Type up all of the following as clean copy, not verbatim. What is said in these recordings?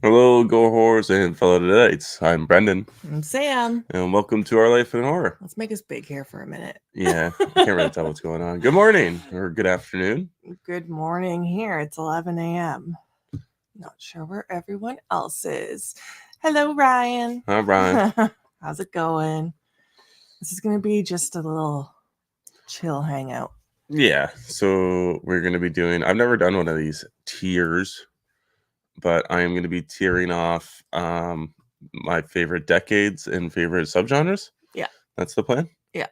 Hello, Go Horrors and fellow Delights. I'm Brendan, I'm Sam. and welcome to Our Life in Horror. Let's make us big here for a minute. Yeah, I can't really tell what's going on. Good morning or good afternoon. Good morning here. It's 11 a.m. Not sure where everyone else is. Hello, Ryan. Hi, Brian. How's it going? This is going to be just a little chill hangout. Yeah, so we're going to be doing, I've never done one of these tiers, but I am going to be tearing off my favorite decades and favorite subgenres. Yeah. That's the plan? Yeah.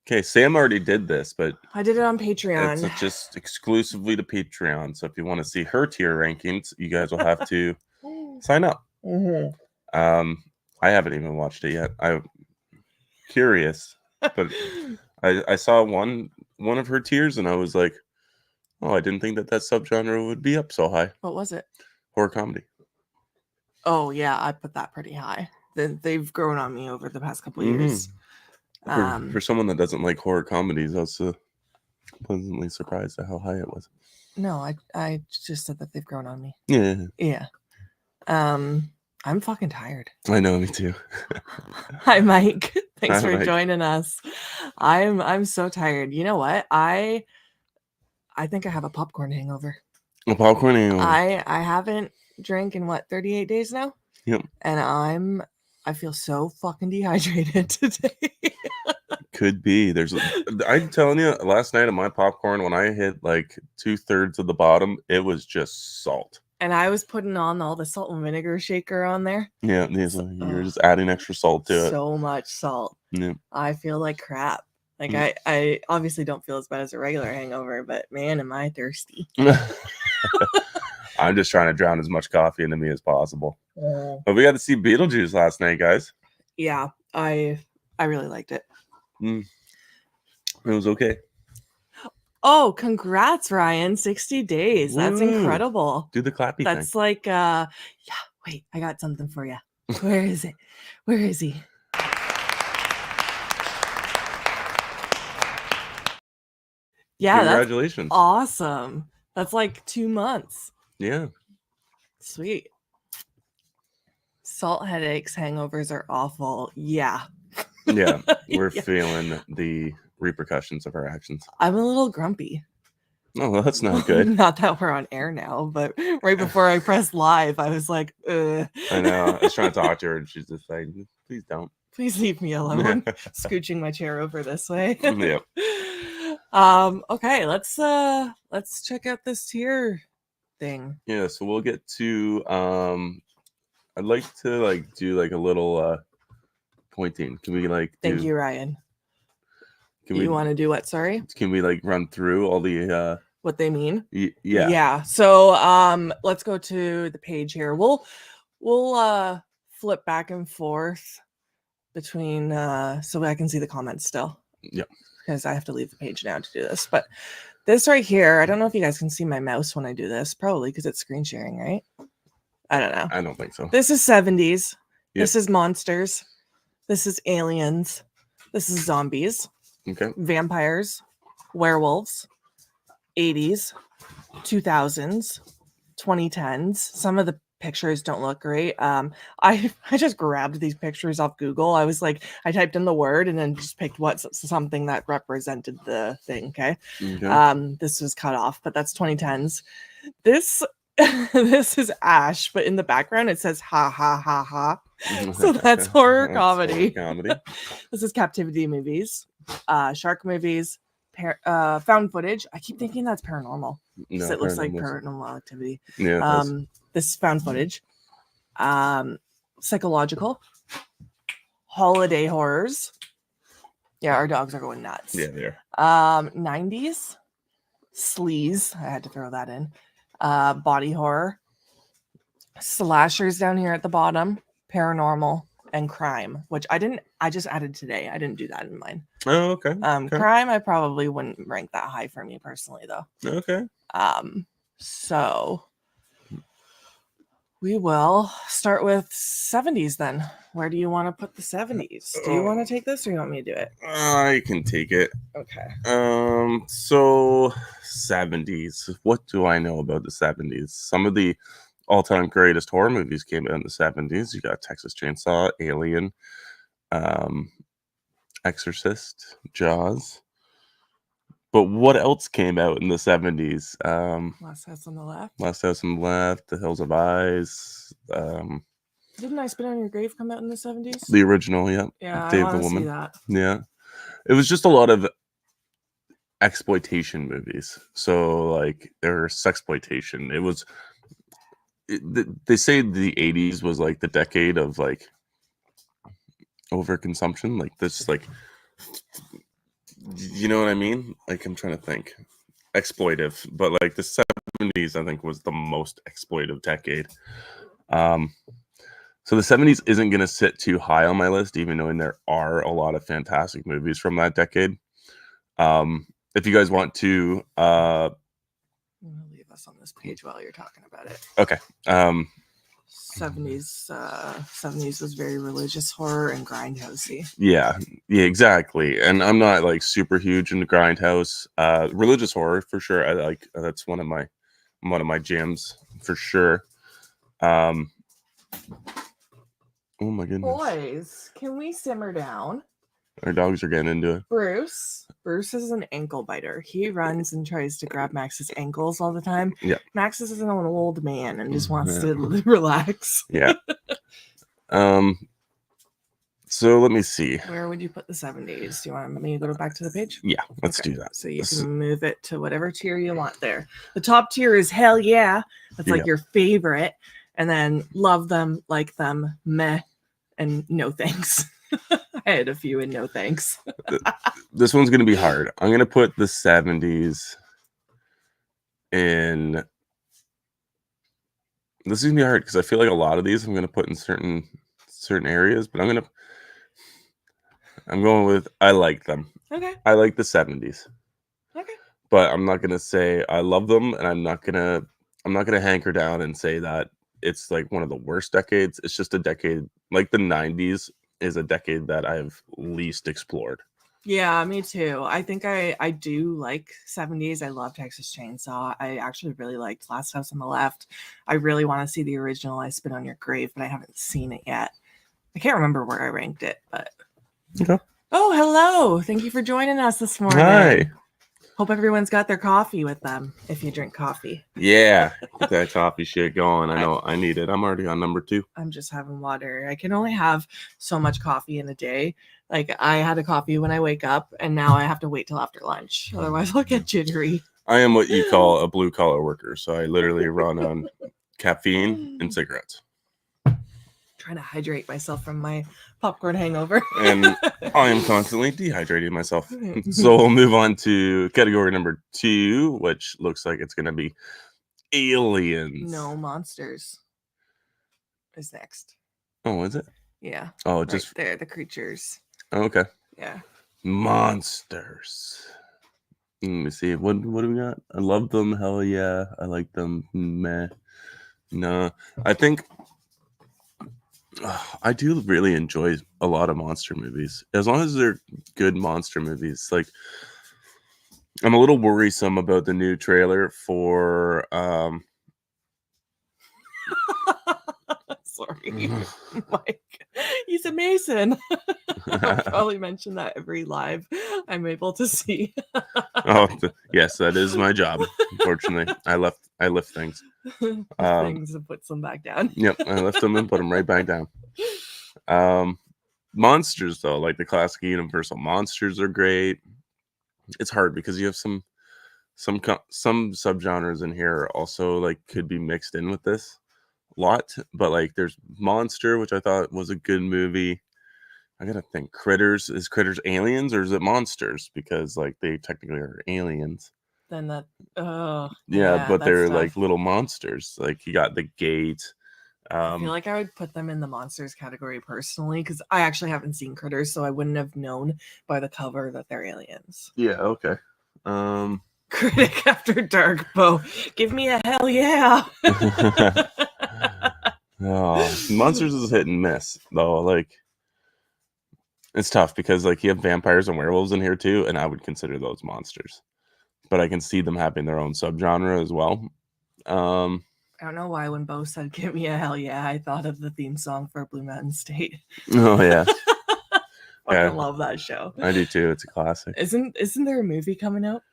Okay, Sam already did this, but I did it on Patreon. it's just exclusively to Patreon. So if you want to see her tier rankings, you guys will have to sign up. Mm-hmm. I haven't even watched it yet. I'm curious, but I saw one of her tiers and I was like, oh, I didn't think that subgenre would be up so high. What was it? Horror comedy. Oh, yeah, I put that pretty high. They've grown on me over the past couple years. For someone that doesn't like horror comedies, I was pleasantly surprised at how high it was. No, I just said that they've grown on me. Yeah. Yeah. I'm fucking tired. I know, me too. Hi, Mike. Thanks Hi, for Mike. joining us. I'm so tired. You know what? I think I have a popcorn hangover. A popcorn hangover. I haven't drank in 38 days now? Yep. And I feel so fucking dehydrated today. Could be. I'm telling you, last night of my popcorn, when I hit like 2/3 of the bottom, it was just salt. And I was putting on all the salt and vinegar shaker on there. Yeah, you're just adding extra salt to it. So much salt. Yeah. I feel like crap. Like I obviously don't feel as bad as a regular hangover, but man, am I thirsty. I'm just trying to drown as much coffee into me as possible. But we got to see Beetlejuice last night, guys. Yeah, I really liked it. It was okay. Oh, congrats, Ryan. 60 days. That's incredible. Do the clappy That's thing. like, yeah, wait, I got something for you. Where is it? Where is he? Yeah, congratulations. That's awesome. That's like 2 months. Yeah. Sweet. Salt headaches, hangovers are awful. Yeah. Yeah, we're feeling the repercussions of our actions. I'm a little grumpy. Oh, well, that's not good. Not that we're on air now, but right before I pressed live, I was like, I know. I was trying to talk to her, and she's just like, please don't. Please leave me alone. Scooching my chair over this way. Yep. Okay, let's check out this tier thing. Yeah, so we'll get to I'd like to do a little pointing. Can we Thank you, Ryan. Can you want to do what? Sorry. Can we run through all the what they mean? Yeah. Yeah. So let's go to the page here. We'll flip back and forth between so I can see the comments still. Yeah. Because I have to leave the page now to do this. But this right here, I don't know if you guys can see my mouse when I do this. Probably because it's screen sharing, right? I don't know. I don't think so. This is 70s. Yep. This is monsters. This is aliens. This is zombies. Okay. Vampires. Werewolves. 80s. 2000s. 2010s. Some of the pictures don't look great. I just grabbed these pictures off Google. I was like, I typed in the word and then just picked something that represented the thing. Okay. This was cut off, but that's 2010s. This is Ash, but in the background it says ha ha ha ha. So that's horror comedy. This is captivity movies, shark movies, found footage. I keep thinking that's paranormal because it looks like Paranormal Activity. Yeah. This is found footage, psychological, holiday horrors. Yeah, our dogs are going nuts. Yeah, they are. 90s, sleaze. I had to throw that in. Body horror, slashers down here at the bottom, paranormal, and crime, which I just added today. I didn't do that in mine. Oh, okay. Crime, I probably wouldn't rank that high for me personally, though. Okay. So we will start with 70s then. Where do you want to put the 70s? Do you want to take this or you want me to do it? I can take it. Okay. So 70s. What do I know about the 70s? Some of the all-time greatest horror movies came out in the 70s. You got Texas Chainsaw, Alien, Exorcist, Jaws. But what else came out in the 70s? Last House on the Left. Last House on the Left, The Hills of Eyes. Didn't I Spit on Your Grave come out in the 70s? The original, yeah. Yeah, Dave I the want to see Woman. that. Yeah. It was just a lot of exploitation movies. So, like, there was sexploitation. It was... they say the 80s was, like, the decade of, like, overconsumption. Like, this, like... You know what I mean? Like, I'm trying to think. Exploitive. But, like, the 70s, I think, was the most exploitive decade. So the 70s isn't going to sit too high on my list, even knowing there are a lot of fantastic movies from that decade. If you guys want to... I'm going to leave us on this page while you're talking about it. Okay. 70s was very religious horror and grindhousey. Yeah, exactly. And I'm not like super huge into grindhouse. Religious horror for sure. I like that's one of my jams for sure. Oh my goodness. Boys, can we simmer down? Our dogs are getting into it. Bruce is an ankle biter. He runs and tries to grab Max's ankles all the time. Yeah. Max is an old man and just wants to relax. Yeah. So let me see. Where would you put the 70s? Do you want me to go back to the page? Yeah, let's do that. So you can move it to whatever tier you want there. The top tier is hell yeah. That's like your favorite. And then love them, like them, meh, and no thanks. I had a few and no thanks. This one's going to be hard. I'm going to put the 70s in... This is going to be hard because I feel like a lot of these I'm going to put in certain areas, but I'm going with I like them. Okay. I like the 70s. Okay. But I'm not going to say I love them, and I'm not going to hanker down and say that it's like one of the worst decades. It's just a decade, like the 90s is a decade that I've least explored. Yeah, me too. I think I do like 70s. I love Texas Chainsaw. I actually really liked Last House on the Left. I really want to see the original I Spit on Your Grave, but I haven't seen it yet. I can't remember where I ranked it, but... Okay. Oh, hello. Thank you for joining us this morning. Hi. Hope everyone's got their coffee with them, if you drink coffee. Yeah, get that coffee shit going. I know I need it. I'm already on number 2. I'm just having water. I can only have so much coffee in a day. Like, I had a coffee when I wake up, and now I have to wait till after lunch. Otherwise, I'll get jittery. I am what you call a blue-collar worker, so I literally run on caffeine and cigarettes. Trying to hydrate myself from my popcorn hangover. And I am constantly dehydrating myself. So we'll move on to category number 2, which looks like it's going to be aliens. No, monsters is next. Oh, is it? Yeah. Oh, right just there, the creatures. Okay. Yeah. Monsters. Let me see. What do we got? I love them. Hell yeah. I like them. Meh. No. I think I do really enjoy a lot of monster movies. As long as they're good monster movies. Like, I'm a little worrisome about the new trailer for Sorry, Mike. He's a Mason. I'll probably mention that every live I'm able to see. Yes, that is my job. Unfortunately, I lift things. Things and puts them back down. Yep, I lift them and put them right back down. Monsters, though, like the classic Universal monsters, are great. It's hard because you have some subgenres in here also like could be mixed in with this lot, but like there's Monster, which I thought was a good movie. I gotta think. Critters, is Critters aliens or is it monsters? Because like they technically are aliens. Then that yeah, but they're tough. like little monsters. Like you got the Gate. I feel like I would put them in the monsters category personally because I actually haven't seen Critters, so I wouldn't have known by the cover that they're aliens. Yeah, okay. Critic After Dark, Bo. Give me a hell yeah. Monsters is hit and miss though. Like it's tough because like you have vampires and werewolves in here too, and I would consider those monsters. But I can see them having their own subgenre as well. I don't know why when Bo said "Give me a hell yeah," I thought of the theme song for Blue Mountain State. Oh yeah, I love that show. I do too. It's a classic. Isn't there a movie coming out?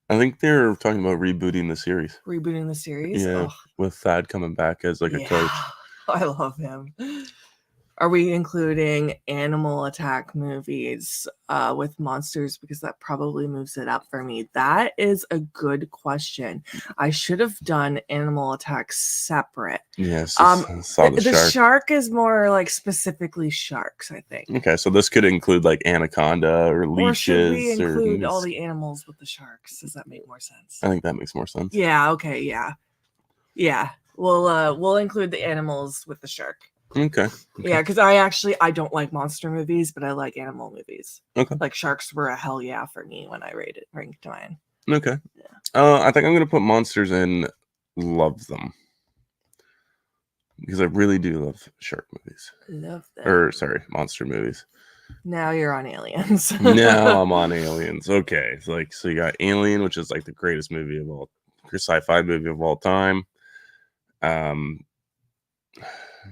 I think they're talking about rebooting the series. Rebooting the series? Yeah, with Thad coming back as like a coach. I love him. Are we including animal attack movies with monsters? Because that probably moves it up for me. That is a good question. I should have done animal attack separate. Yes, saw the shark is more like specifically sharks, I think. Okay, so this could include like anaconda or leeches. Or should we include all the animals with the sharks? Does that make more sense? I think that makes more sense. Yeah. Okay. Yeah. We'll include the animals with the shark. Okay. Yeah, because I don't like monster movies, but I like animal movies. Okay. Like sharks were a hell yeah for me when I ranked mine. Okay. Yeah. I think I'm gonna put monsters in. Love them. Because I really do love shark movies. Love them. Monster movies. Now you're on Aliens. Now I'm on Aliens. Okay. So you got Alien, which is like the greatest movie of all, sci-fi movie of all time.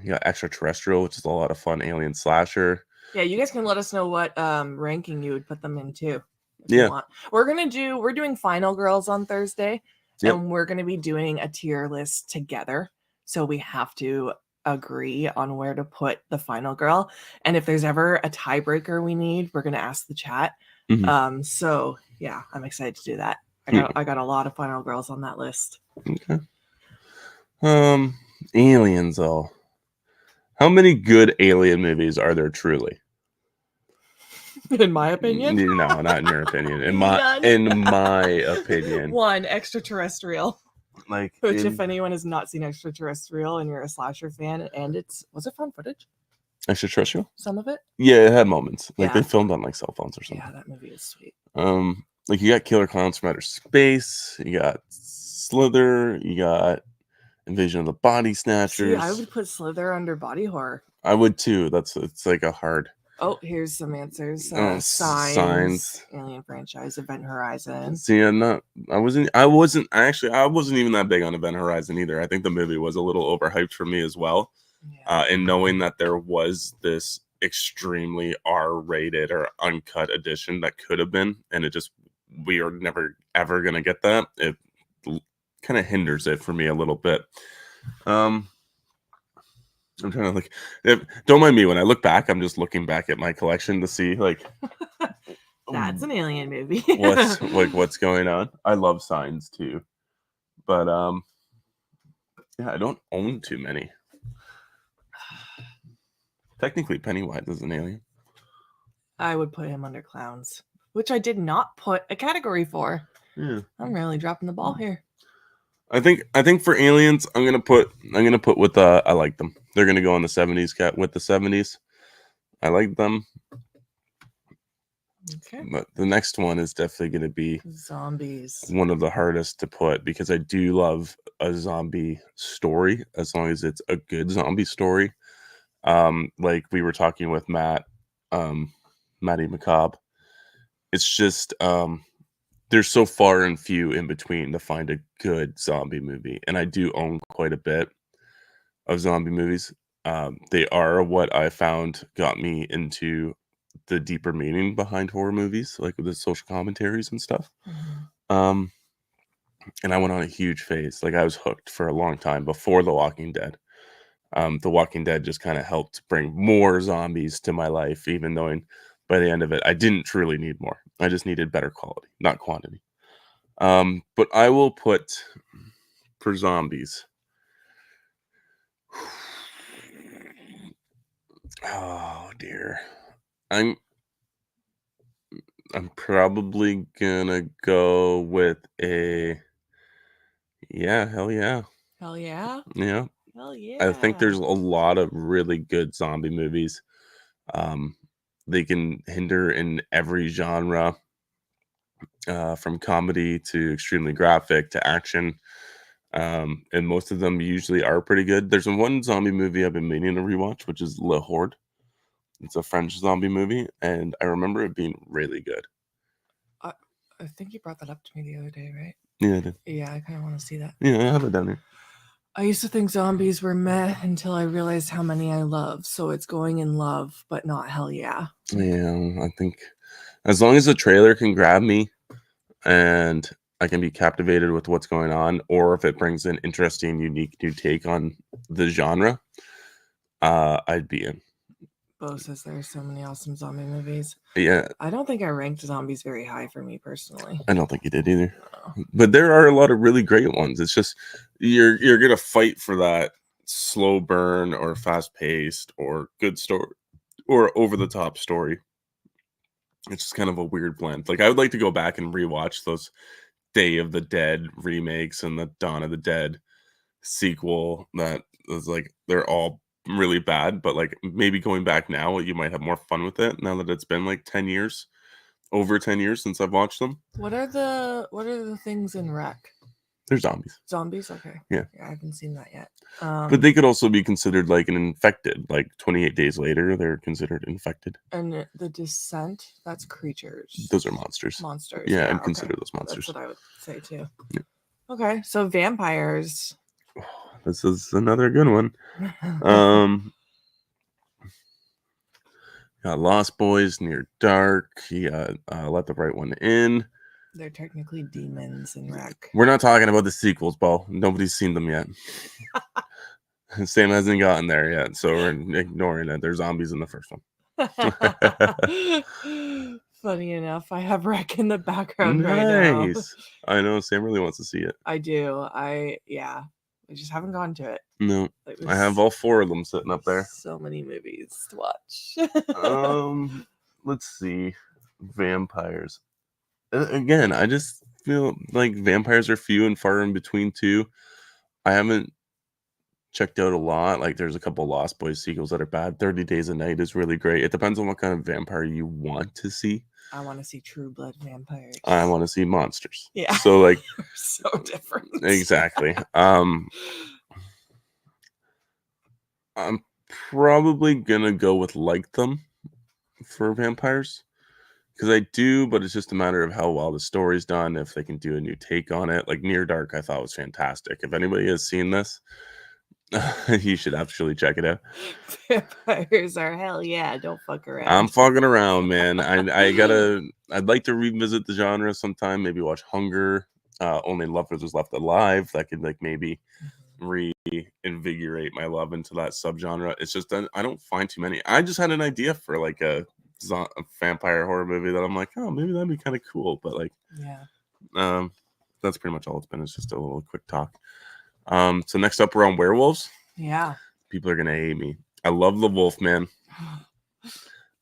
You got Extraterrestrial, which is a lot of fun alien slasher. Yeah, you guys can let us know what ranking you would put them in too. Yeah. We're doing Final Girls on Thursday. Yep. And we're gonna be doing a tier list together. So we have to agree on where to put the final girl. And if there's ever a tiebreaker we need, we're gonna ask the chat. Mm-hmm. So yeah, I'm excited to do that. I got a lot of final girls on that list. Okay. Aliens though. How many good alien movies are there truly? In my opinion? No, not in your opinion. In my opinion. One, Extraterrestrial. Which if anyone has not seen Extraterrestrial and you're a slasher fan, and was it found footage? Extraterrestrial? Some of it? Yeah, it had moments. They filmed on like cell phones or something. Yeah, that movie is sweet. You got Killer Clowns from Outer Space, you got Slither, you got Invasion of the Body Snatchers. See, I would put Slither under body horror. I would too. It's like a hard. Oh, here's some answers. Signs, Alien franchise, Event Horizon. See, I wasn't even that big on Event Horizon either. I think the movie was a little overhyped for me as well. Yeah. And knowing that there was this extremely R-rated or uncut edition that could have been, and we are never ever gonna get that. It kind of hinders it for me a little bit. I'm trying to don't mind me when I look back. I'm just looking back at my collection to see that's an alien movie. what's going on. I love Signs too, but I don't own too many. Technically, Pennywise is an alien. I would put him under clowns, which I did not put a category for. Yeah, I'm really dropping the ball here. I think for aliens, I'm gonna put with I like them. They're gonna go on the 70s with the 70s. I like them. Okay. But the next one is definitely gonna be zombies. One of the hardest to put because I do love a zombie story as long as it's a good zombie story. Like we were talking with Matt, Matty McCobb. It's just there's so far and few in between to find a good zombie movie. And I do own quite a bit of zombie movies. They are what I found got me into the deeper meaning behind horror movies, like with the social commentaries and stuff. Mm-hmm. And I went on a huge phase. Like I was hooked for a long time before The Walking Dead. The Walking Dead just kind of helped bring more zombies to my life, even knowing by the end of it, I didn't truly need more. I just needed better quality, not quantity. But I will put for zombies. Oh dear. I'm probably gonna go with a hell yeah. Hell yeah. Yeah. Hell yeah. I think there's a lot of really good zombie movies. They can hinder in every genre, from comedy to extremely graphic to action. And most of them usually are pretty good. There's one zombie movie I've been meaning to rewatch, which is Le Horde. It's a French zombie movie, and I remember it being really good. I think you brought that up to me the other day, right? Yeah, I did. Yeah, I kind of want to see that. Yeah, I have it down here. I used to think zombies were meh until I realized how many I love. So it's going in love, but not hell yeah. Yeah, I think as long as the trailer can grab me and I can be captivated with what's going on, or if it brings an interesting, unique new take on the genre, I'd be in. Bo says there are so many awesome zombie movies. Yeah, I don't think I ranked zombies very high for me personally. I don't think you did either. Oh. But there are a lot of really great ones. It's just you're gonna fight for that slow burn or fast paced or good story or over the top story. It's just kind of a weird blend. Like I would like to go back and rewatch those Day of the Dead remakes and the Dawn of the Dead sequel that was like they're all really bad, but like maybe going back now you might have more fun with it now that it's been like 10 years, over 10 years since I've watched them. What are the things in Wreck? They're zombies. Zombies? Okay. Yeah. I haven't seen that yet. But they could also be considered like an infected. Like 28 days later, they're considered infected. And the Descent, that's creatures. Those are monsters. Monsters. Yeah, Yeah, I'd consider those monsters. That's what I would say too. Yeah. Okay, so vampires. This is another good one. Got Lost Boys, Near Dark. He Let the Right One In. They're technically demons in Wreck. We're not talking about the sequels, Bo. Nobody's seen them yet. Sam hasn't gotten there yet, so we're ignoring it. There's zombies in the first one. Funny enough, I have Wreck in the background right now. I know Sam really wants to see it. I do. I just haven't gone to it. No, I have all 4 of them sitting up there. So many movies to watch. Let's see. Vampires. Again, I just feel like vampires are few and far in between too. I haven't checked out a lot. Like there's a couple Lost Boys sequels that are bad. 30 Days a Night is really great. It depends on what kind of vampire you want to see. I want to see true blood vampires. I want to see monsters. Yeah. So like so different. Exactly. I'm probably gonna go with like them for vampires. Because I do, but it's just a matter of how well the story's done, if they can do a new take on it. Like Near Dark, I thought was fantastic. If anybody has seen this, you should actually check it out. Vampires are hell yeah, don't fuck around. I'm fucking around, man. I'd like to revisit the genre sometime, maybe watch Hunger, Only Lovers Was Left Alive. That could like maybe reinvigorate my love into that subgenre. It's just I don't find too many. I just had an idea for like a vampire horror movie that I'm like, oh, maybe that'd be kind of cool. But like, yeah, that's pretty much all it's been. It's just a little quick talk. So next up, we're on werewolves. Yeah, people are gonna hate me. I love the Wolfman.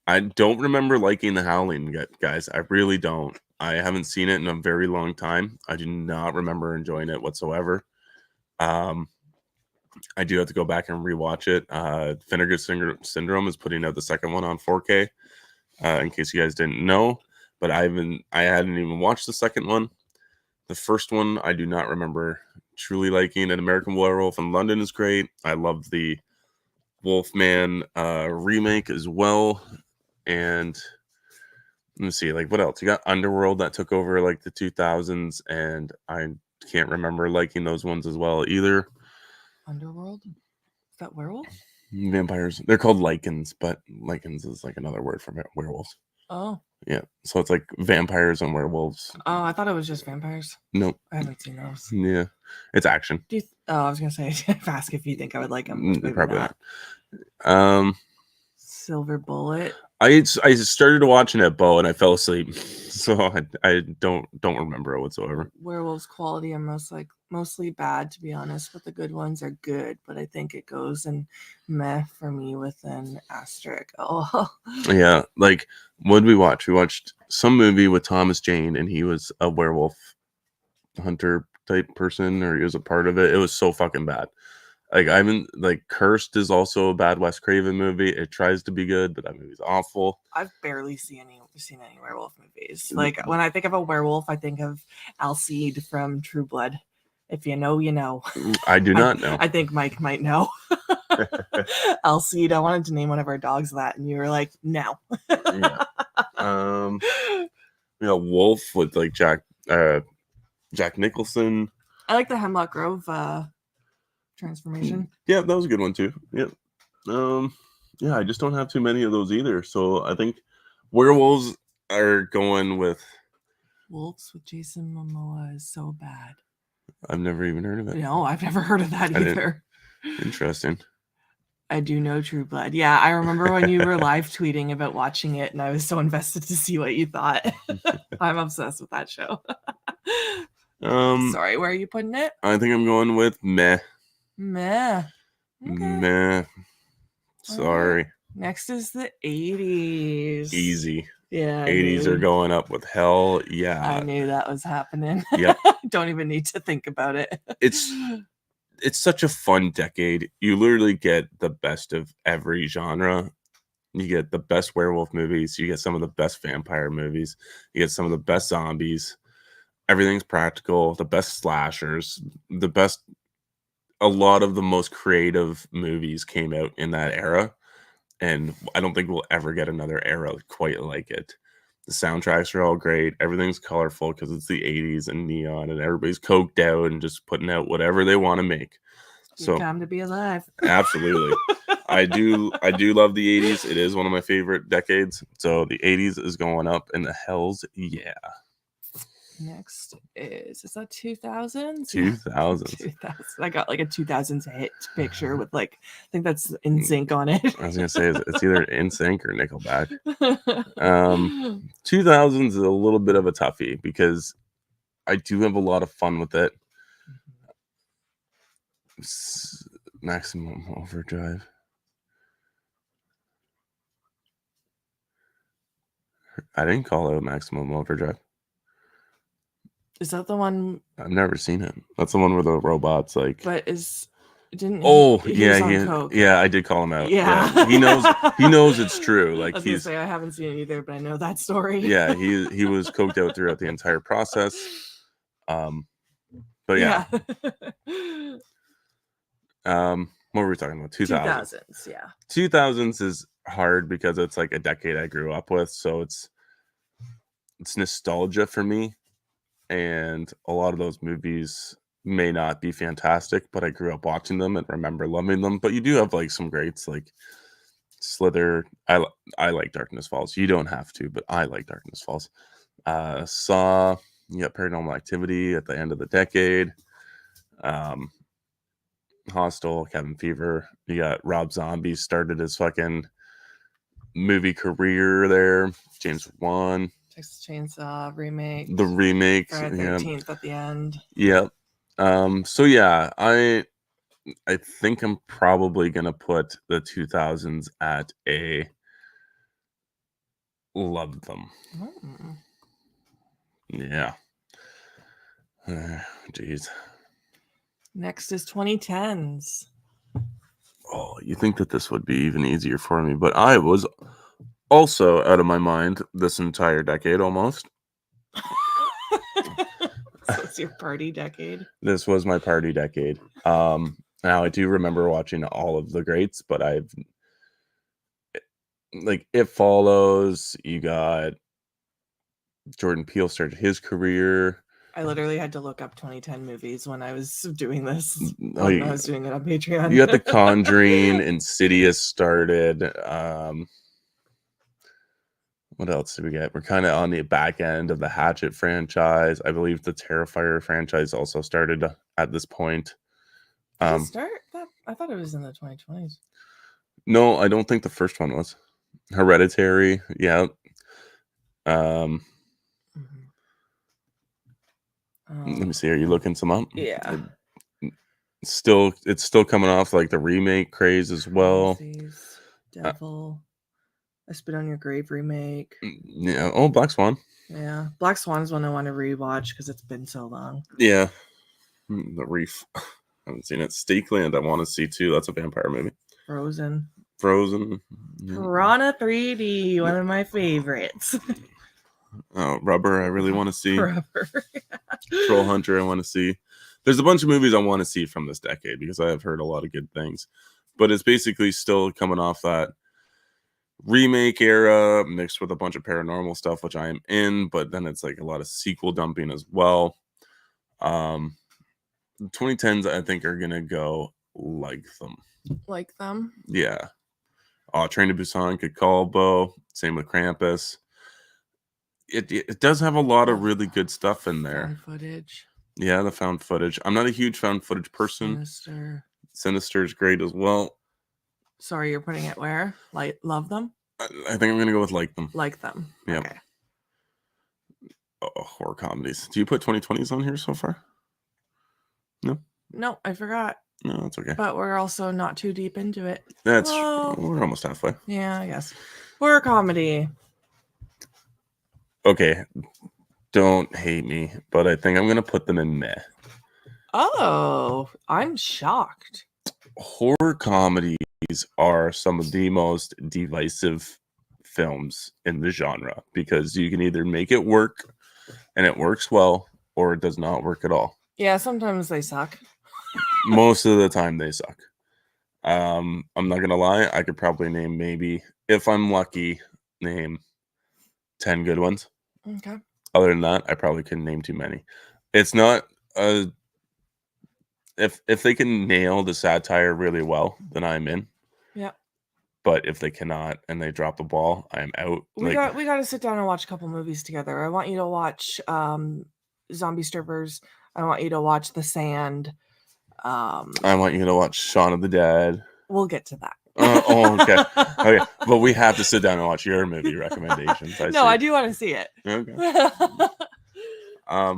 I don't remember liking The Howling yet, guys. I really don't. I haven't seen it in a very long time. I do not remember enjoying it whatsoever. I do have to go back and rewatch it. Vinegar Syndrome is putting out the second one on 4K. In case you guys didn't know, but I hadn't even watched the second one. The first one I do not remember truly liking. An American Werewolf in London is great. I love the Wolfman remake as well. And let me see, like what else? You got Underworld that took over like the 2000s, and I can't remember liking those ones as well either. Underworld? Is that werewolf? Vampires. They're called lichens, but lichens is like another word for werewolves. Oh. Yeah. So it's like vampires and werewolves. Oh, I thought it was just vampires. Nope. I haven't seen those. Yeah. It's action. I was going to say, ask if you think I would like them. Probably not. Silver Bullet. I started watching it, Bo, and I fell asleep. So I don't remember it whatsoever. Werewolves quality are mostly bad, to be honest, but the good ones are good. But I think it goes in meh for me with an asterisk. Oh, yeah. Like, what did we watch? We watched some movie with Thomas Jane, and he was a werewolf hunter type person, or he was a part of it. It was so fucking bad. Like I haven't like Cursed is also a bad Wes Craven movie. It tries to be good, but that movie's awful. I've barely seen any werewolf movies. Like when I think of a werewolf, I think of Alcide from True Blood. If you know, you know. I do not know. I think Mike might know. Alcide. I wanted to name one of our dogs that, and you were like, no. Yeah. Wolf with like Jack Nicholson. I like the Hemlock Grove transformation. Yeah, that was a good one too. Yep. Yeah, I just don't have too many of those either. So I think werewolves are going with. Wolves with Jason Momoa is so bad. I've never even heard of it. No, I've never heard of that either. Interesting. I do know True Blood. Yeah, I remember when you were live tweeting about watching it, and I was so invested to see what you thought. I'm obsessed with that show. Sorry, where are you putting it? I think I'm going with meh. Meh. Okay. Meh. Sorry. Next is the 80s. Easy. Yeah. 80s are going up with hell. Yeah. I knew that was happening. Yep. Don't even need to think about it. It's such a fun decade. You literally get the best of every genre. You get the best werewolf movies. You get some of the best vampire movies. You get some of the best zombies. Everything's practical. The best slashers. A lot of the most creative movies came out in that era. And I don't think we'll ever get another era quite like it. The soundtracks are all great. Everything's colorful because it's the 80s and neon, and everybody's coked out and just putting out whatever they want to make. So time to be alive. Absolutely. I do love the 80s. It is one of my favorite decades. So the 80s is going up in the hells. Yeah. Next is that 2000s? 2000s. 2000s. I got like a 2000s hit picture with like, I think that's NSYNC on it. I was gonna say it's either NSYNC or Nickelback. 2000s is a little bit of a toughie because I do have a lot of fun with it. Maximum Overdrive. I didn't call it Maximum Overdrive. Is that the one? I've never seen it. That's the one where the robots like. But didn't? Yeah, I did call him out. Yeah. He knows it's true. Like I was gonna say I haven't seen it either, but I know that story. Yeah, he was coked out throughout the entire process. But yeah. What were we talking about? 2000s. Yeah. 2000s is hard because it's like a decade I grew up with, so it's nostalgia for me. And a lot of those movies may not be fantastic, but I grew up watching them and remember loving them. But you do have like some greats like Slither. I like Darkness Falls. You don't have to, but I like Darkness Falls. Saw. You got Paranormal Activity at the end of the decade. Hostel, Cabin Fever. You got Rob Zombie started his fucking movie career there. James Wan. Texas Chainsaw remake. The remake. Friday 13th at the end. Yep. So yeah, I think I'm probably gonna put the 2000s at a love them. Yeah. Jeez. Next is 2010s. Oh, you think that this would be even easier for me, but I was also out of my mind this entire decade almost. So it's your party decade. This was my party decade. Now I do remember watching all of the greats, but It Follows. You got Jordan Peele started his career. I literally had to look up 2010 movies when I was doing this. I was doing it on Patreon. You got The Conjuring, Insidious started. What else did we get? We're kind of on the back end of the Hatchet franchise. I believe the Terrifier franchise also started at this point. Did it start? I thought it was in the 2020s. No, I don't think the first one was. Hereditary, yeah. Let me see. Are you looking some up? Yeah. It's still coming off like the remake craze as well. Devil. I Spit on Your Grave remake. Yeah. Oh, Black Swan. Yeah. Black Swan is one I want to rewatch because it's been so long. Yeah. The Reef. I haven't seen it. Steakland I want to see too. That's a vampire movie. Frozen. Piranha 3D, one of my favorites. Oh, Rubber I really want to see. Rubber. Troll Hunter I want to see. There's a bunch of movies I want to see from this decade because I have heard a lot of good things. But it's basically still coming off that remake era mixed with a bunch of paranormal stuff, which I am in, but then it's like a lot of sequel dumping as well. 2010s I think are gonna go like them. Like them. Yeah. Train to Busan, Good Call, Bo. Same with Krampus. It does have a lot of really good stuff in there. Found footage. Yeah, the found footage. I'm not a huge found footage person. Sinister is great as well. Sorry, you're putting it where? Like, love them? I think I'm gonna go with like them. Like them. Yeah. Okay. Horror comedies. Do you put 2020s on here so far? No, I forgot. No, that's okay. But we're also not too deep into it. We're almost halfway. Yeah, I guess. Horror comedy. Okay, don't hate me, but I think I'm gonna put them in meh. Oh, I'm shocked. Horror comedies are some of the most divisive films in the genre because you can either make it work and it works well, or it does not work at all. Yeah, sometimes they suck. Most of the time they suck. I'm not gonna lie, I could probably name, maybe if I'm lucky, name 10 good ones. Okay. Other than that, I probably couldn't name too many. It's not if they can nail the satire really well, then I'm in. Yeah. But if they cannot and they drop the ball, I'm out. We got to sit down and watch a couple movies together. I want you to watch Zombie Strippers. I want you to watch The Sand. I want you to watch Shaun of the Dead. We'll get to that. Okay. Okay. But we have to sit down and watch your movie recommendations. I do want to see it. Okay. I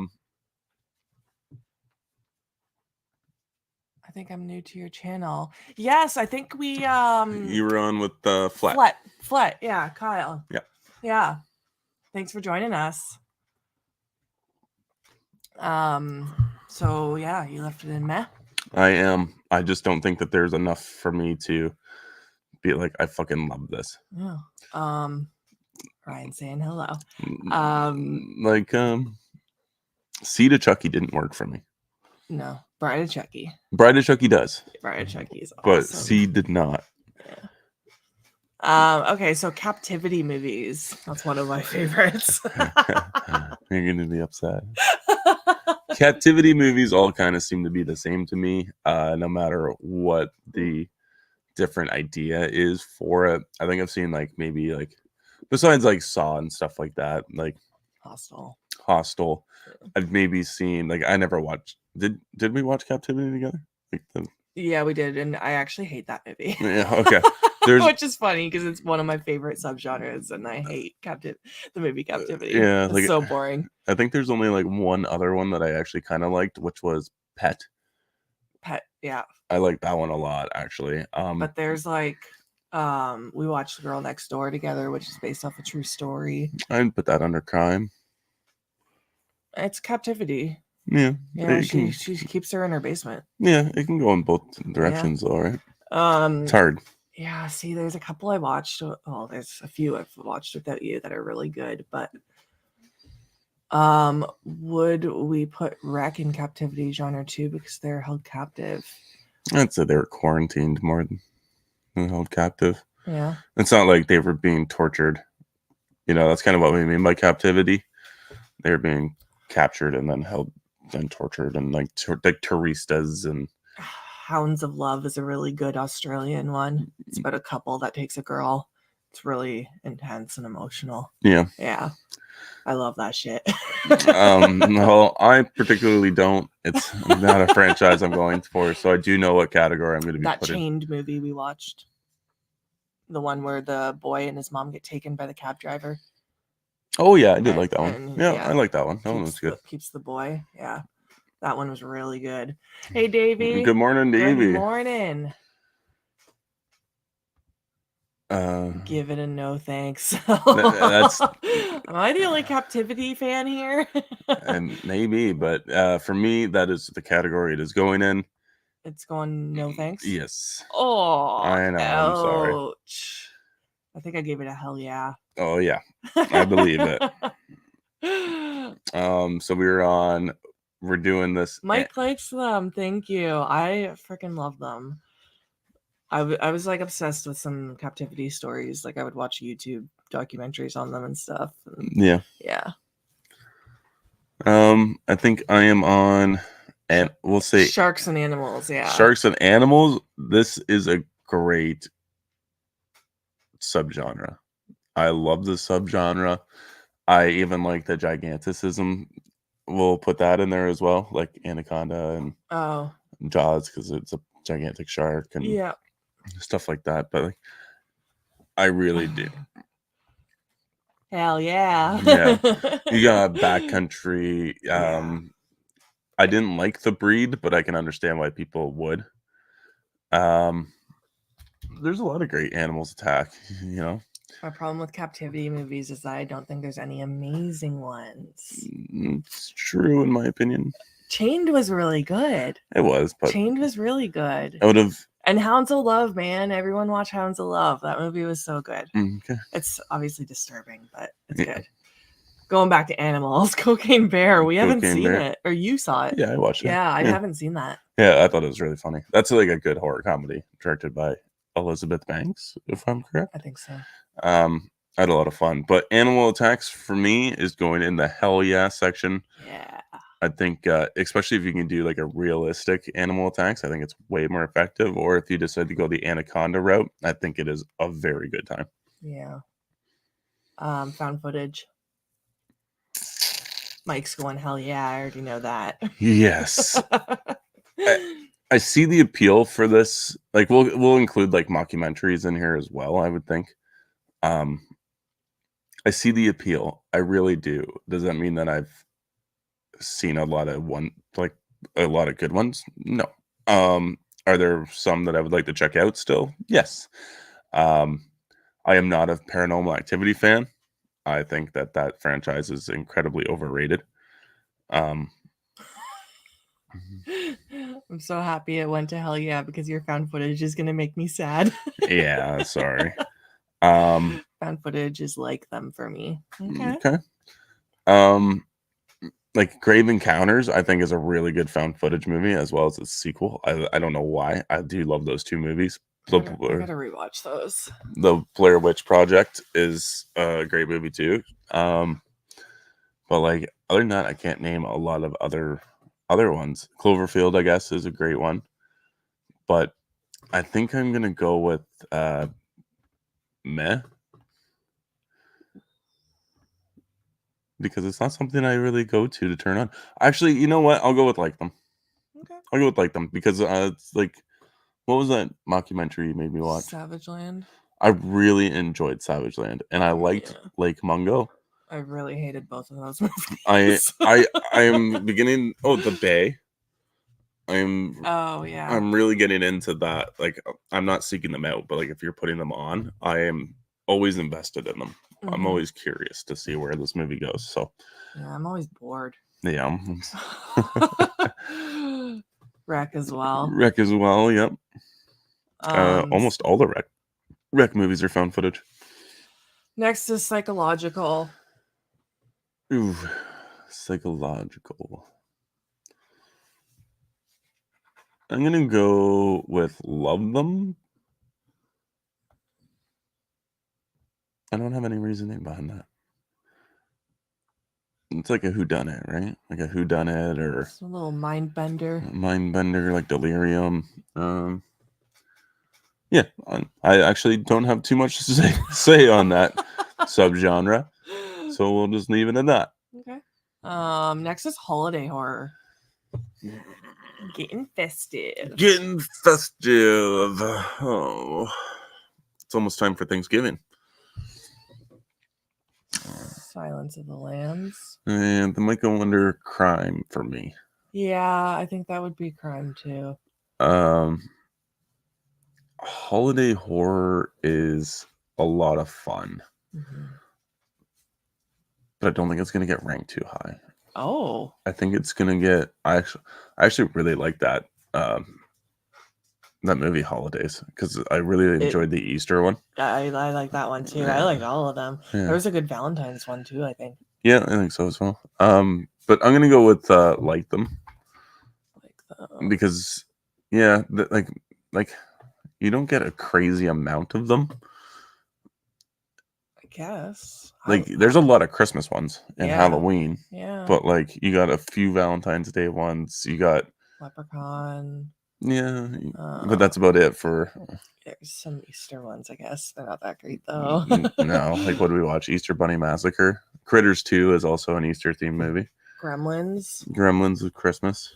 think I'm new to your channel. Yes, I think we you were on with Flet. Flet, yeah, Kyle. Yeah. Yeah. Thanks for joining us. So yeah, you left it in meh. I am. I just don't think that there's enough for me to be like, I fucking love this. Yeah. Ryan saying hello. Seed of Chucky didn't work for me. No, Bride of Chucky. Bride of Chucky does. Bride of Chucky is awesome. But Seed did not. Yeah. Okay, so captivity movies. That's one of my favorites. You're gonna be upset. Captivity movies all kind of seem to be the same to me, no matter what the different idea is for it. I think I've seen maybe besides Saw and stuff like that, like Hostel. I've maybe seen I never watched. Did we watch Captivity together? Yeah, we did, and I actually hate that movie. Yeah, okay. Which is funny because it's one of my favorite subgenres, and I hate the movie Captivity. Yeah, it's so boring. I think there's only one other one that I actually kind of liked, which was Pet. Yeah. I like that one a lot, actually. But there's we watched The Girl Next Door together, which is based off a true story. I'd put that under crime. It's captivity. Yeah. Yeah, she keeps her in her basement. Yeah, it can go in both directions, though, right? It's hard. Yeah, see, there's a couple I watched. Well, there's a few I've watched without you that are really good, but would we put Wreck in captivity genre too because they're held captive? I'd say they were quarantined more than held captive. Yeah. It's not like they were being tortured. That's kind of what we mean by captivity. They were being captured and then held and tortured, and like touristas and Hounds of Love is a really good Australian one. It's about a couple that takes a girl. It's really intense and emotional. Yeah. I love that shit. No, I particularly don't. It's not a franchise I'm going for, so I do know what category I'm going to be that Chained movie we watched. The one where the boy and his mom get taken by the cab driver. Oh yeah, I did like that one. Yeah, I like that one. That one was good. Keeps the boy. Yeah. That one was really good. Hey, Davey. Good morning, Davey. Good morning. Give it a no thanks. Am I the only captivity fan here? And maybe, but for me, that is the category it is going in. It's going no thanks? Yes. Oh, I know. I'm sorry. I think I gave it a hell yeah. Oh, yeah. I believe it. So we're doing this. Mike likes them. Thank you. I freaking love them. I was obsessed with some captivity stories. I would watch YouTube documentaries on them and stuff. Yeah. Yeah. I think I am on And we'll say Sharks and animals, yeah. sharks and animals. This is a great subgenre. I love the subgenre. I even like the giganticism. We'll put that in there as well, like Anaconda and Jaws, because it's a gigantic shark and stuff like that. But like, I really do. Hell yeah. Yeah. You got Backcountry. I didn't like The Breed, but I can understand why people would. There's a lot of great animals attack, you know. My problem with captivity movies is that I don't think there's any amazing ones. It's true, in my opinion. Chained was really good. It was, but Chained was really good. I would have. And Hounds of Love, man. Everyone watch Hounds of Love. That movie was so good. Okay. It's obviously disturbing, but it's good. Going back to animals, Cocaine Bear. We haven't seen it. Or you saw it. Yeah, I watched it. Yeah, I haven't seen that. Yeah, I thought it was really funny. That's like a good horror comedy directed by Elizabeth Banks, if I'm correct. I think so. I had a lot of fun. But Animal Attacks, for me, is going in the hell yeah section. Yeah. I think, especially if you can do like a realistic animal attacks, I think it's way more effective. Or if you decide to go the Anaconda route, I think it is a very good time. Yeah. Found footage. Mike's going, hell yeah, I already know that. Yes. I see the appeal for this. Like we'll include like mockumentaries in here as well, I would think. I see the appeal. I really do. Does that mean that I've seen a lot of good ones? No. Are there some that I would like to check out still? Yes. I am not a Paranormal Activity fan. I think that franchise is incredibly overrated. I'm so happy it went to hell yeah, because your found footage is going to make me sad. Yeah, sorry. Found footage is like them for me. Okay. Like Grave Encounters, I think is a really good found footage movie, as well as its sequel. I don't know why. I do love those two movies. I gotta rewatch those. The Blair Witch Project is a great movie too. But like other than that, I can't name a lot of other ones. Cloverfield, I guess, is a great one. But I think I'm gonna go with Meh. Because it's not something I really go to turn on. Actually, you know what? I'll go with Like Them. Okay. I'll go with Like Them because it's like, what was that mockumentary you made me watch? Savage Land. I really enjoyed Savage Land, and I liked Lake Mungo. I really hated both of those movies. I am beginning. Oh, The Bay. I'm really getting into that. Like, I'm not seeking them out, but like if you're putting them on, I am always invested in them. Mm-hmm. I'm always curious to see where this movie goes. So yeah, I'm always bored. Yeah. Wreck as well. Yep. Almost all the Wreck movies are found footage. Next is psychological. Ooh, psychological. I'm gonna go with Love Them. I don't have any reasoning behind that. It's like a whodunit, right? Like a whodunit, or it's a little mind bender, like Delirium. Yeah, I actually don't have too much to say on that subgenre, so we'll just leave it at that. Okay. Next is holiday horror. Getting festive. Oh, it's almost time for Thanksgiving. Silence of the Lambs. And the might go under crime for me. Yeah, I think that would be crime too. Holiday horror is a lot of fun. Mm-hmm. But I don't think it's going to get ranked too high. Oh. I think it's going to get... I actually really like that that movie Holidays, because I really enjoyed the Easter one. I like that one too. Yeah. I liked all of them. Yeah. There was a good Valentine's one too, I think. Yeah, I think so as well. But I'm gonna go with Like Them. Because like you don't get a crazy amount of them. I guess. Like there's a lot of Christmas ones and Halloween. Yeah. But like you got a few Valentine's Day ones. You got Leprechaun. Yeah, but that's about it for. There's some Easter ones, I guess. They're not that great though. No, like what do we watch? Easter Bunny Massacre. Critters 2 is also an Easter themed movie. Gremlins. Gremlins with Christmas.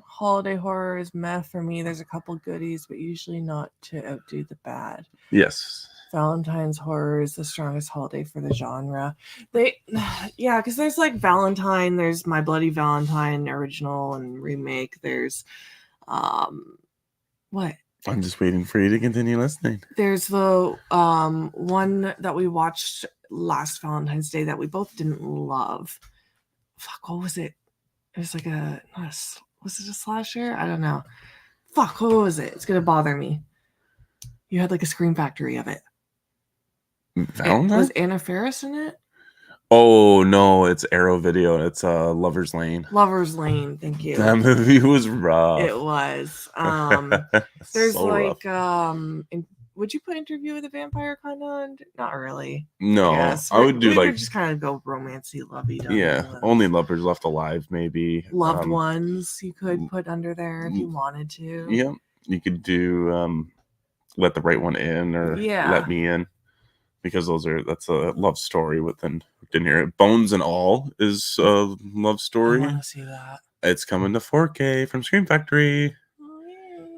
Holiday horror is meh for me. There's a couple goodies, but usually not to outdo the bad. Yes. Valentine's horror is the strongest holiday for the genre. Yeah, because there's like Valentine, there's My Bloody Valentine original and remake. There's what? I'm just waiting for you to continue listening. There's the one that we watched last Valentine's Day that we both didn't love. Fuck, what was it? It was like was it a slasher? I don't know. Fuck, what was it? It's gonna bother me. You had like a Scream Factory of it. Valentine? Was Anna Faris in it? Oh no, it's Arrow Video. It's Lover's Lane. Lover's Lane, thank you. That movie was rough. It was. There's so like rough. would you put Interview with a Vampire kind of? Not really. No, yes. I would do we like could just kind of go romancy, lovey. Yeah, Only Lovers Left Alive, maybe. Loved Ones you could put under there if you wanted to. Yeah, you could do Let the Right One In or Let Me In, because that's a love story within here. Bones and All is a love story. I want to see that. It's coming to 4K from Scream Factory. Oh,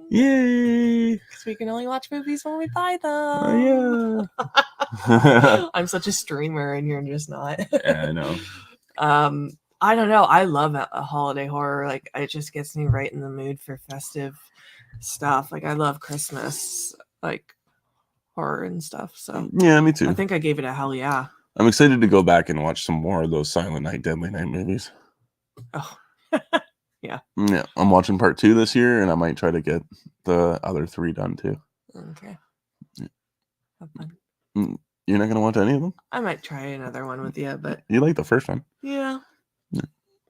yay! Because we can only watch movies when we buy them. Oh, yeah. I'm such a streamer and you're just not. Yeah, I know. I don't know. I love a holiday horror. Like, it just gets me right in the mood for festive stuff. Like, I love Christmas, like, horror and stuff. So yeah, me too. I think I gave it a hell yeah. I'm excited to go back and watch some more of those Silent Night, Deadly Night movies. Oh, yeah. Yeah, I'm watching part 2 this year, and I might try to get the other 3 done too. Okay. Yeah. Have fun. You're not gonna watch any of them? I might try another one with you, but you like the first one. Yeah.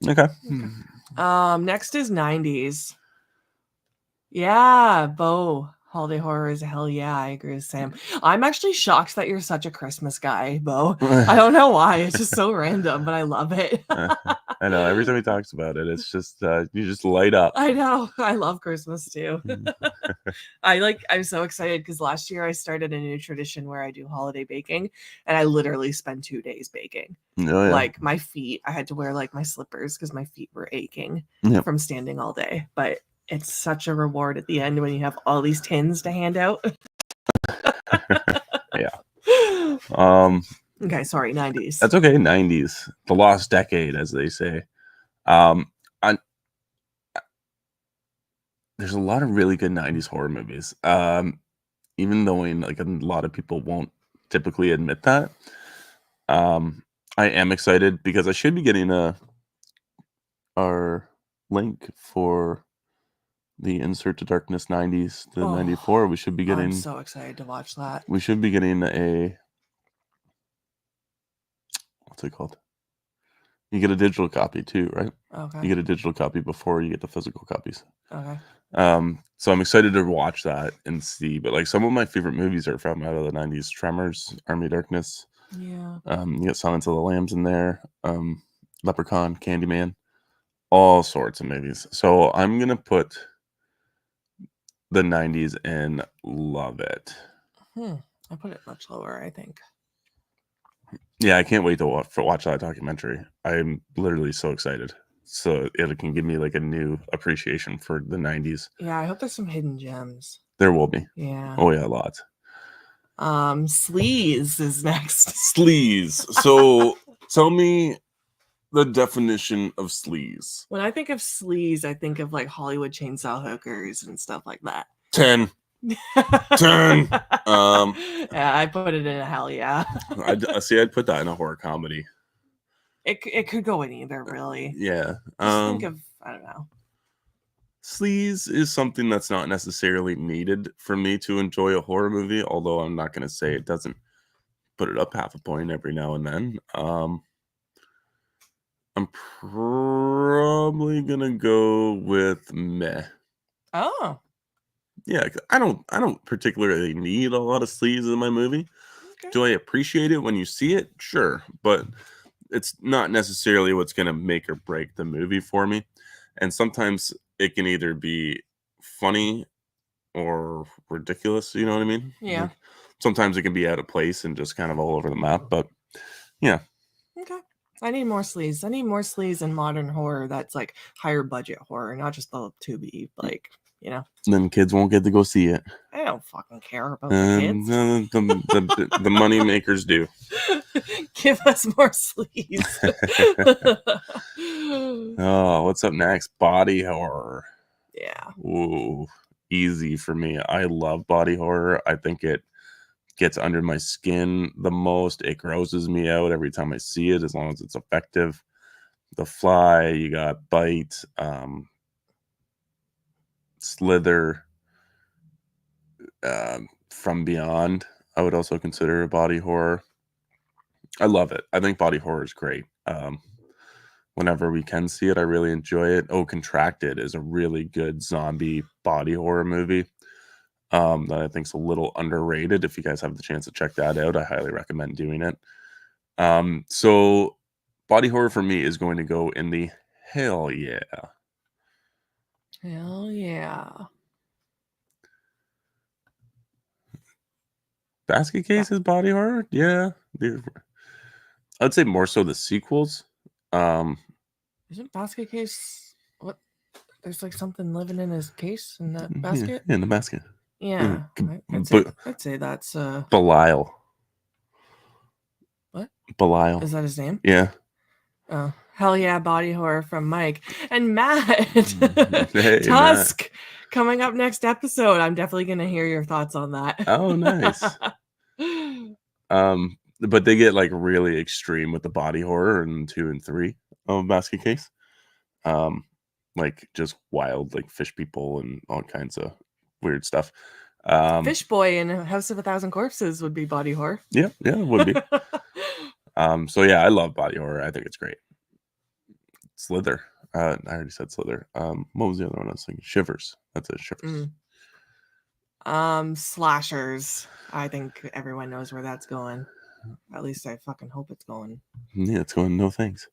Okay. Next is 90s. Yeah, Bo. Holiday horror is hell yeah. I agree with Sam. I'm actually shocked that you're such a Christmas guy, Bo. I don't know why. It's just so random, but I love it. I know. Every time he talks about it, it's just you just light up. I know. I love Christmas too. I'm so excited because last year I started a new tradition where I do holiday baking, and I literally spend 2 days baking. Oh, yeah. Like my feet, I had to wear like my slippers because my feet were aching from standing all day. But it's such a reward at the end when you have all these tins to hand out. Yeah. Okay, sorry, 90s. That's okay. 90s, the lost decade, as they say. There's a lot of really good 90s horror movies. Even though like a lot of people won't typically admit that. I am excited because I should be getting our link for the Insert to Darkness 90s to 94. We should be getting. I'm so excited to watch that. We should be getting what's it called? You get a digital copy too, right? Okay. You get a digital copy before you get the physical copies. Okay. So I'm excited to watch that and see. But like some of my favorite movies are from out of the 90s: Tremors, Army of Darkness. Yeah. You get Silence of the Lambs in there. Leprechaun, Candyman, all sorts of movies. So I'm gonna put the 90s and love it. I put it much lower, I think. Yeah, I can't wait to watch that documentary. I'm literally so excited. So it can give me like a new appreciation for the 90s. Yeah, I hope there's some hidden gems. There will be. Yeah. Oh yeah, lots. Sleaze is next. Sleaze. So tell me the definition of sleaze. When I think of sleaze, I think of like Hollywood chainsaw hookers and stuff like that. 10. 10. Yeah, I put it in a hell yeah. I'd put that in a horror comedy. It could go in either, really. Yeah. Just think of, I don't know. Sleaze is something that's not necessarily needed for me to enjoy a horror movie, although I'm not going to say it doesn't put it up half a point every now and then. I'm probably going to go with meh. Oh. Yeah, I don't particularly need a lot of sleaze in my movie. Okay. Do I appreciate it when you see it? Sure, but it's not necessarily what's going to make or break the movie for me. And sometimes it can either be funny or ridiculous, you know what I mean? Yeah. Like, sometimes it can be out of place and just kind of all over the map, but yeah. Okay. I need more sleaze. I need more sleaze in modern horror that's like higher budget horror, not just the to-be, like, you know. Then kids won't get to go see it. I don't fucking care about the kids. The money makers do. Give us more sleaze. Oh, what's up next? Body horror. Yeah. Ooh, easy for me. I love body horror. I think it gets under my skin the most. It grosses me out every time I see it, as long as it's effective. The Fly, you got Bite, Slither, From Beyond. I would also consider a body horror. I love it. I think body horror is great. Whenever we can see it, I really enjoy it. Oh, Contracted is a really good zombie body horror movie that I think is a little underrated. If you guys have the chance to check that out, I highly recommend doing it. So body horror for me is going to go in the hell yeah. Hell yeah. Basket Case is body horror? Yeah. I'd say more so the sequels. Isn't Basket Case what? There's like something living in his case in that basket? Yeah, in the basket. Yeah. Yeah. I'd say that's Belial. What? Belial. Is that his name? Yeah. Oh, hell yeah, body horror from Mike. And Matt. Hey, Tusk Matt. coming up next episode. I'm definitely gonna hear your thoughts on that. Oh, nice. But they get like really extreme with the body horror in 2 and 3 of Basket Case. Like just wild, like fish people and all kinds of weird stuff. Fish Boy in House of a Thousand Corpses would be body horror. Yeah, it would be. So yeah, I love body horror. I think it's great. Slither. I already said Slither. What was the other one I was thinking? Shivers. That's it. Shivers. Slashers. I think everyone knows where that's going. At least I fucking hope it's going. Yeah, it's going no thanks.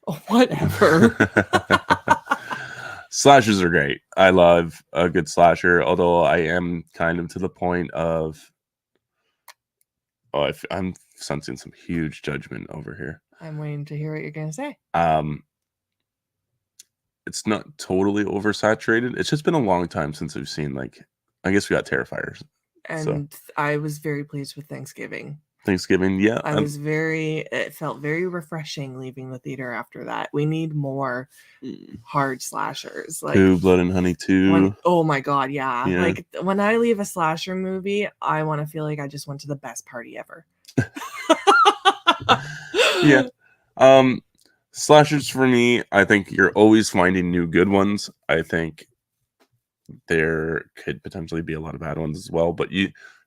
Oh, whatever. Slashers are great. I love a good slasher, although I am kind of to the point of I'm sensing some huge judgment over here. I'm waiting to hear what you're gonna say. It's not totally oversaturated. It's just been a long time since we've seen, like, I guess we got Terrifiers. And so. I was very pleased with Thanksgiving. Yeah. It felt very refreshing leaving the theater after that. We need more hard slashers. Like Pooh, Blood and Honey 2. Oh my god, yeah. Like when I leave a slasher movie, I want to feel like I just went to the best party ever. Yeah. Slashers for me, I think you're always finding new good ones. I think there could potentially be a lot of bad ones as well, but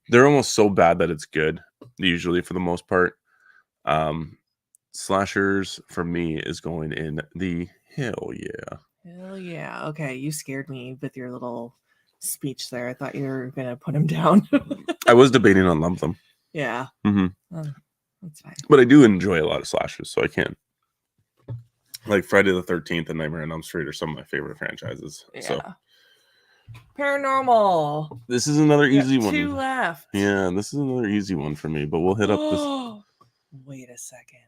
they're almost so bad that it's good, usually for the most part. Slashers for me is going in the hell yeah. Hell yeah. Okay, you scared me with your little speech there. I thought you were gonna put him down. I was debating on lump them. Yeah. That's fine. But I do enjoy a lot of slashers, so I can't. Like Friday the 13th and Nightmare on Elm Street are some of my favorite franchises. Yeah. So Paranormal. This is another easy one. 2 left. Yeah, this is another easy one for me, but we'll hit up this. Wait a second.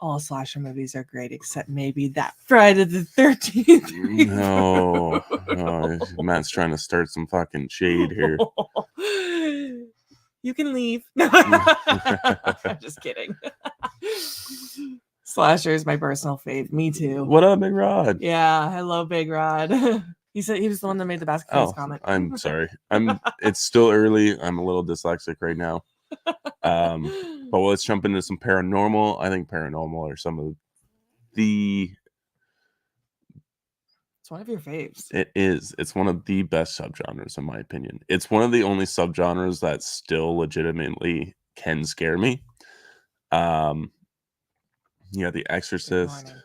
All slasher movies are great except maybe that Friday the 13th. No. Matt's trying to start some fucking shade here. You can leave. I'm just kidding. Slasher is my personal fave. Me too. What up, Big Rod? Yeah, I love Big Rod. He said he was the one that made the basket case comment. I'm sorry. It's still early. I'm a little dyslexic right now. But let's jump into some paranormal. I think paranormal are some of the. It's one of your faves. It is. It's one of the best subgenres, in my opinion. It's one of the only subgenres that still legitimately can scare me. Yeah, The Exorcist,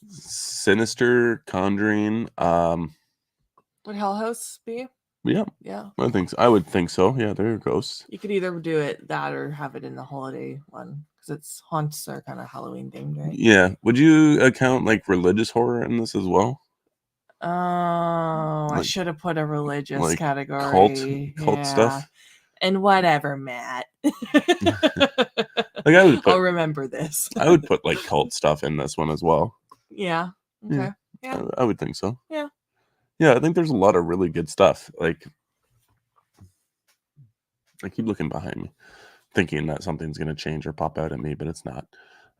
Sinister, Conjuring. Would Hell House be? Yeah, Yeah. I think so. I would think so. Yeah, they're ghosts. You could either do it that or have it in the holiday one because it's haunts are kind of Halloween themed, right? Yeah. Would you account like religious horror in this as well? Oh, I Like should have put a religious like category. cult Yeah. stuff. And whatever, Matt. Like I would I'll put remember this. I would put like cult stuff in this one as well. Yeah. Okay. Yeah. I would think so. Yeah. Yeah, I think there's a lot of really good stuff. Like I keep looking behind me, thinking that something's gonna change or pop out at me, but it's not.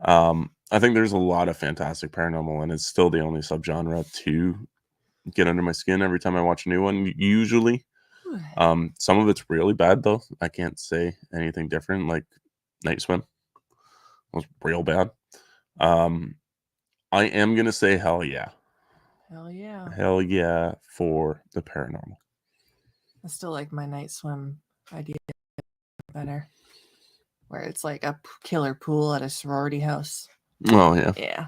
I think there's a lot of fantastic paranormal, and it's still the only subgenre to get under my skin every time I watch a new one. Usually, some of it's really bad though. I can't say anything different. Like Night Swim was real bad. I am gonna say hell yeah. Hell yeah. Hell yeah for the paranormal. I still like my Night Swim idea better. Where it's like a killer pool at a sorority house. Oh yeah. Yeah.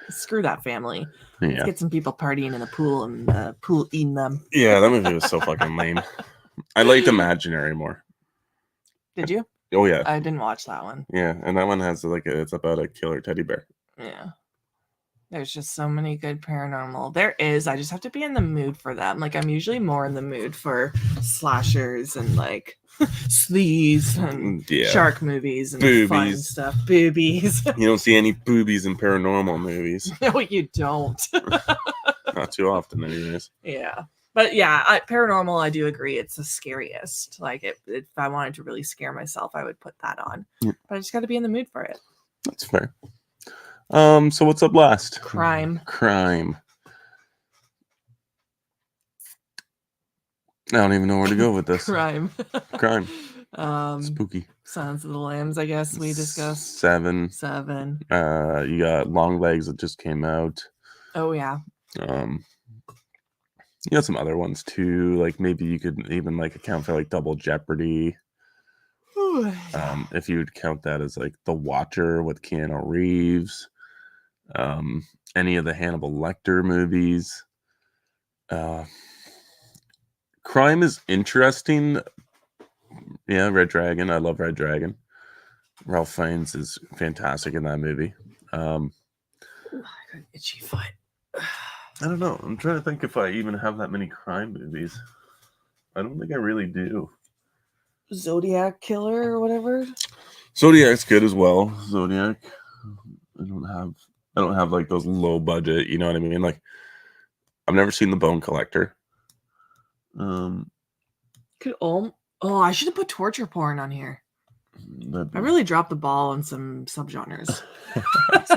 Screw that family. Yeah. Let's get some people partying in the pool and the pool eating them. Yeah, that movie was so fucking lame. I liked Imaginary more. Did you? Oh yeah. I didn't watch that one. Yeah, and that one has it's about a killer teddy bear. Yeah. There's just so many good paranormal. There is. I just have to be in the mood for them. Like I'm usually more in the mood for slashers and like sleaze and shark movies and fun stuff. Boobies. You don't see any boobies in paranormal movies. No, you don't. Not too often, anyways. Yeah. But yeah, paranormal, I do agree. It's the scariest. Like if I wanted to really scare myself, I would put that on. Yeah. But I just got to be in the mood for it. That's fair. So what's up last? Crime. I don't even know where to go with this. Crime. Spooky. Silence of the Lambs, I guess we discussed. 7. You got Long Legs that just came out. Oh yeah. You got some other ones too. Like maybe you could even like account for like Double Jeopardy. If you would count that as like The Watcher with Keanu Reeves. Any of the Hannibal Lecter movies. Crime is interesting. Yeah, Red Dragon. I love Red Dragon. Ralph Fiennes is fantastic in that movie. I got an itchy foot. I don't know. I'm trying to think if I even have that many crime movies. I don't think I really do. Zodiac Killer or whatever. Zodiac's good as well. Zodiac. I don't have like those low budget. You know what I mean? Like, I've never seen The Bone Collector. I should have put torture porn on here. I really dropped the ball on some subgenres.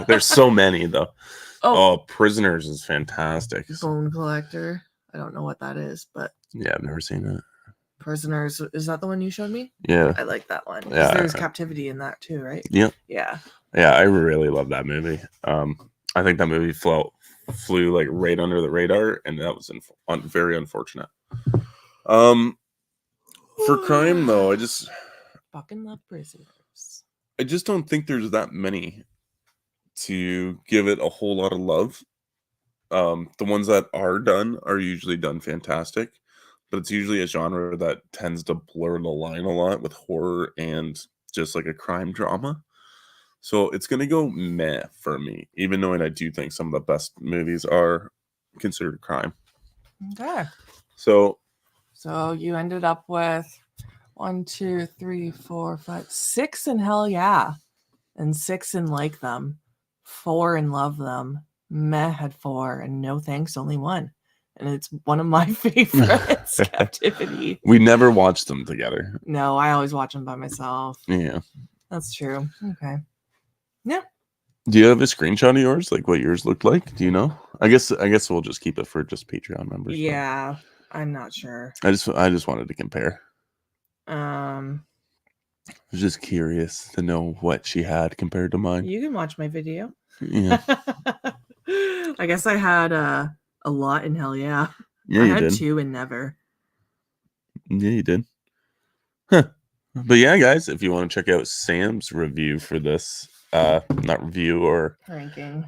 There's so many though. Oh, Prisoners is fantastic. Bone Collector. I don't know what that is, but yeah, I've never seen it. Prisoners, is that the one you showed me? Yeah, I like that one. Yeah, there's captivity in that too, right? Yep. Yeah. Yeah, I really love that movie. I think that movie flew like right under the radar, and that was very unfortunate. For crime though, I just fucking love Prisoners. I just don't think there's that many to give it a whole lot of love. The ones that are done are usually done fantastic, but it's usually a genre that tends to blur the line a lot with horror and just like a crime drama. So it's going to go meh for me, even though I do think some of the best movies are considered crime. Okay. So you ended up with 1, 2, 3, 4, 5, 6 in hell yeah, and 6 in like them, 4 in love them, meh had 4, and no thanks only 1. And it's one of my favorites, Captivity. We never watched them together. No, I always watch them by myself. Yeah. That's true. Okay. Yeah. Do you have a screenshot of yours? Like what yours looked like? Do you know? I guess we'll just keep it for just Patreon members. Yeah. I'm not sure. I just wanted to compare. I was just curious to know what she had compared to mine. You can watch my video. Yeah. I guess I had a lot in hell yeah. Yeah, I had 2 in never. Yeah, you did. Huh. But yeah, guys, if you want to check out Sam's review for this, not review or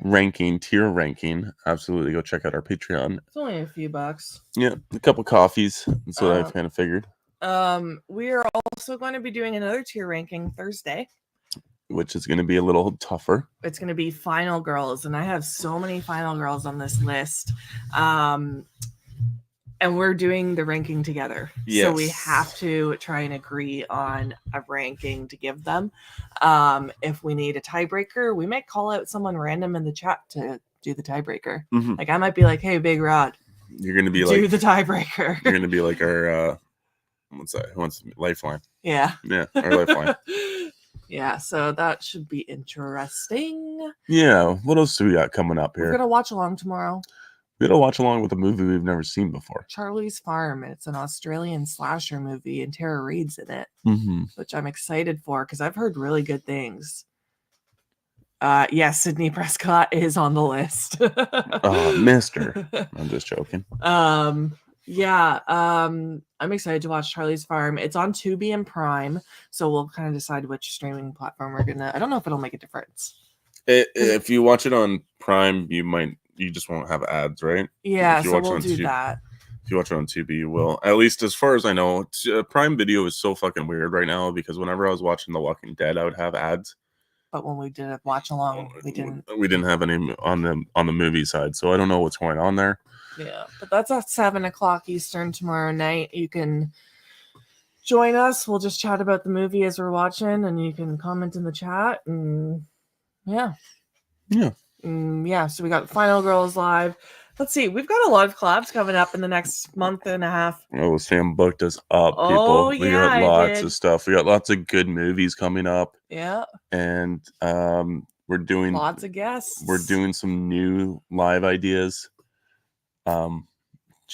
ranking, tier ranking, absolutely go check out our Patreon. It's only a few bucks. Yeah, a couple coffees. That's what I've kind of figured. We are also going to be doing another tier ranking Thursday, which is going to be a little tougher. It's going to be Final Girls, and I have so many Final Girls on this list. And we're doing the ranking together. Yes. So we have to try and agree on a ranking to give them. If we need a tiebreaker, we might call out someone random in the chat to do the tiebreaker. Mm-hmm. Like I might be like, hey, Big Rod, you're going to be do the tiebreaker. You're going to be like our, what's that? Who wants Lifeline? Yeah. Yeah, our Lifeline. Yeah, so that should be interesting. Yeah, what else do we got coming up here? We're going to watch along tomorrow. We're going to watch along with a movie we've never seen before. Charlie's Farm. It's an Australian slasher movie, and Tara Reid's in it, which I'm excited for because I've heard really good things. Yes, Sidney Prescott is on the list. Oh, mister. I'm just joking. Yeah, I'm excited to watch Charlie's Farm. It's on Tubi and Prime, so we'll kind of decide which streaming platform we're gonna. I don't know if it'll make a difference. If you watch it on Prime, you just won't have ads, right? Yeah, so we'll do that. If you watch it on Tubi, you will. At least as far as I know, Prime Video is so fucking weird right now because whenever I was watching The Walking Dead, I would have ads. But when we did a watch along, we didn't. We didn't have any on the movie side, so I don't know what's going on there. Yeah, but that's at 7:00 Eastern tomorrow night. You can join us. We'll just chat about the movie as we're watching, and you can comment in the chat. And yeah. So we got Final Girls live. Let's see. We've got a lot of collabs coming up in the next month and a half. Oh, Sam booked us up, people. Oh, we got lots of stuff. We got lots of good movies coming up. Yeah. And we're doing lots of guests. We're doing some new live ideas. Do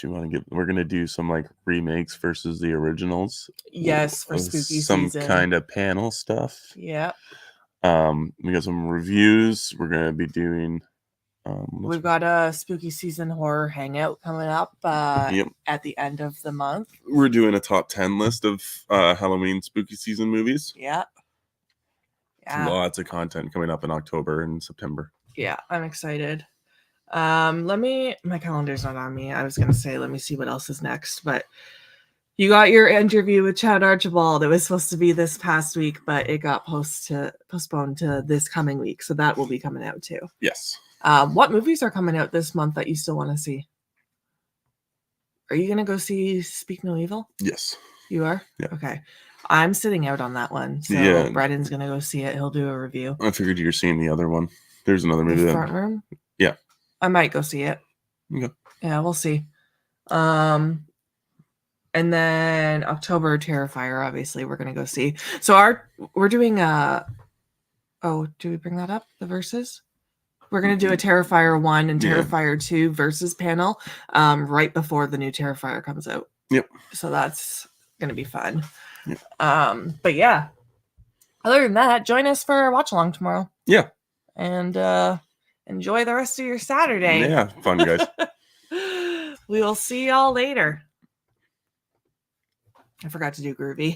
you want to we're gonna do some like remakes versus the originals. Yes, for spooky some season. Kind of panel stuff. Yeah. We got some reviews. We're gonna be doing we've got a spooky season horror hangout coming up at the end of the month. We're doing a top 10 list of Halloween spooky season movies. Yeah. Lots of content coming up in October and September. Yeah, I'm excited. My calendar's not on me. I was gonna say let me see what else is next, but you got your interview with Chad Archibald. It was supposed to be this past week, but it got postponed to this coming week, so that will be coming out too. Yes. What movies are coming out this month that you still want to see? Are you gonna go see Speak No Evil? Yes. You are? Yeah. Okay. I'm sitting out on that one, so Brendan's gonna go see it. He'll do a review. I figured you were seeing the other one. There's another movie. The Front Room? Yeah. I might go see it. Okay. Yeah, we'll see. And then October Terrifier, obviously, we're gonna go see. So we're doing do we bring that up? The verses? We're gonna do a Terrifier 1 and Terrifier 2 versus panel right before the new Terrifier comes out. Yep. So that's gonna be fun. Yep. But yeah. Other than that, join us for a watch along tomorrow. Yeah. And enjoy the rest of your Saturday. Yeah, fun guys. We will see y'all later. I forgot to do groovy.